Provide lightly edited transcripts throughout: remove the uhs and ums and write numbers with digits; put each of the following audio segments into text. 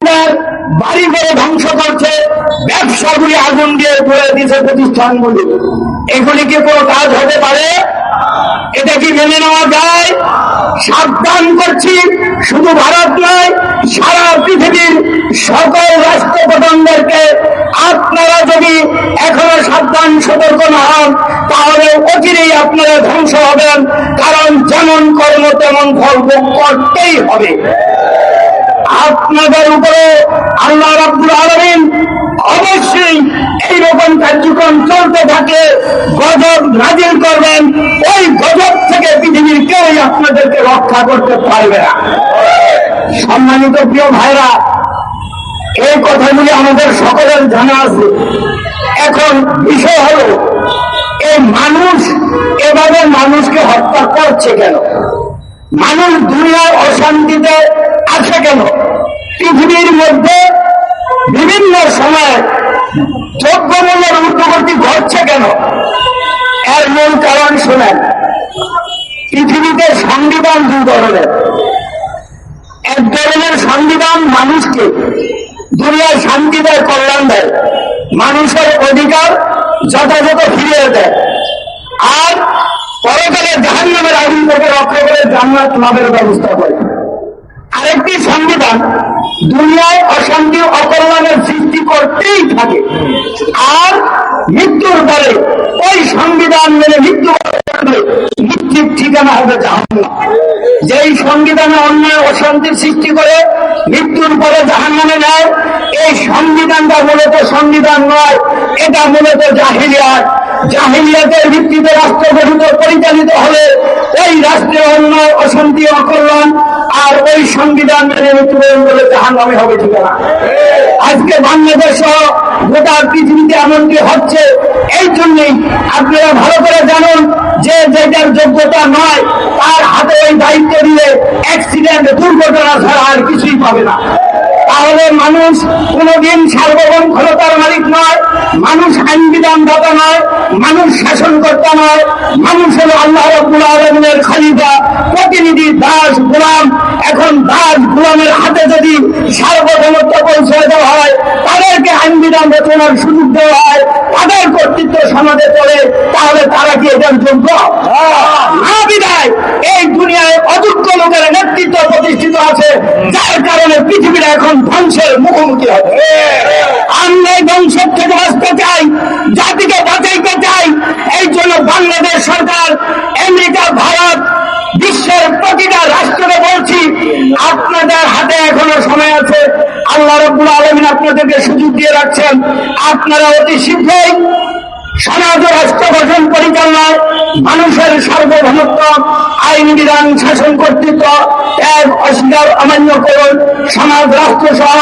বাড়ি করে ধ্বংস করছে, ব্যবসাগুলি আগুন দিয়ে পুড়ে দিচ্ছে, প্রতিষ্ঠানগুলি। এগুলি কি কোনো কাজ হতে পারে? এটা কি মেনে নেওয়া যায়? সাবধান করছি, শুধু ভারত নয়, সারা পৃথিবীর সকল রাষ্ট্রপ্রধানদেরকে আপনারা যদি এখনো সাবধান সতর্ক না হন, তাহলে অচিরেই আপনারা ধ্বংস হবেন। কারণ যেমন কর্ম তেমন ফল ভোগ করতেই হবে। আপনাদের উপরে আল্লাহ রাব্বুল আলামিন অবশ্যই এইরকম কার্যক্রম চলতে থাকে গজব নাজিল করবেন। ওই গজব থেকে পৃথিবীর কেউই আপনাদেরকে রক্ষা করতে পারবে না। সম্মানিত প্রিয় ভাইরা, এই কথাগুলি আমাদের সকলের জানা আছে। এখন বিষয় হলো, এই মানুষ এভাবে মানুষকে হত্যা করছে কেন? মানুষ দুনিয়ার অশান্তিতে আছে কেন? পৃথিবীর মধ্যে বিভিন্ন সময় দ্রব্যমূল্যের ঊর্ধ্বগতি ঘটছে কেন? এর মূল কারণ শোনেন। পৃথিবীতে সংবিধান দুই ধরনের। এক ধরনের সংবিধান মানুষকে দুনিয়ার শান্তি দেয়, কল্যাণ দেয়, মানুষের অধিকার যথাযথ ফিরিয়ে দেয়, আর পরকালে জাহান্নামের আগুন থেকে রক্ষা করে জান্নাত লাভের ব্যবস্থা করে। আরেকটি সংবিধান দুনিয়ায় অশান্তি অকল্যাণের সৃষ্টি করতেই থাকে, আর মৃত্যুর পরে ওই সংবিধান মেনে মৃত্যু নিশ্চিত ঠিকানা হবে জাহান্নাম। যেই সংবিধানে অন্যায় অশান্তির সৃষ্টি করে মৃত্যুর পরে জাহান্নামে নেয়, এই সংবিধানটা মূলত সংবিধান নয়, এটা মূলত জাহিলিয়াত। জাহিলিয়াতের ভিত্তিতে রাষ্ট্র গঠিত পরিচালিত হলে ওই রাষ্ট্রের অন্যায় অশান্তি অকল্যাণ আর ওই সংবিধান মেনে মৃত্যুবরণ করে জাহান্নামে হবে ঠিকানা। আজকে বাংলাদেশ সহ গোটা পৃথিবীতে এমনটি হচ্ছে। এই জন্যই আপনারা ভালো করে জানুন যে যেটার যোগ্যতা নয় তার হাতে ওই দায়িত্ব দিলে অ্যাক্সিডেন্ট দুর্ঘটনা ছাড়া আর কিছুই পাবে না। তাহলে মানুষ কোনদিন সার্বভৌম ক্ষমতার মালিক নয়, মানুষ আইন বিধানদাতা নয়, মানুষ শাসনকর্তা নয়, মানুষ হল আল্লাহ রাব্বুল আলামিনের খলিফা, প্রতিনিধি, দাস, গোলাম। এখন দাস গোলামের হাতে যদি সার্বভৌমত্ব পৌঁছে দেওয়া হয়, তাদেরকে আইন বিধান রচনার সুযোগ দেওয়া হয়, তাদের কর্তৃত্ব সমাজে চলে, তাহলে তারা কি এটার যোগ্য? না। বিধায় এই দুনিয়ায় অযোগ্য লোকের নেতৃত্ব প্রতিষ্ঠিত আছে, যার কারণে পৃথিবীর এখন ধ্বংসের মুখোমুখি হবে। আমরা এই ধ্বংসের থেকে বাঁচতে চাই, জাতিকে বাঁচাইতে চাই। এই জন্য বাংলাদেশ সরকার, আমেরিকা, ভারত, বিশ্বের প্রতিটা রাষ্ট্রকে বলছি, আপনাদের হাতে এখনো সময় আছে। আল্লাহ রাব্বুল আলামিন আপনাদেরকে সুযোগ দিয়ে রাখছেন। আপনারা অতি শীঘ্রই সমাজ রাষ্ট্র গঠন পরিচালনায় মানুষের সার্বভৌমত্ব, আইন বিধান, শাসন কর্তৃত্ব ত্যাগ, অস্বীকার, অমান্য করুন। সমাজ রাষ্ট্র সহ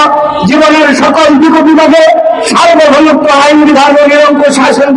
জীবনের সকল দিক বিভাগে সার্বভৌমত্ব, আইন বিধান ও নিরঙ্কুশ শাসন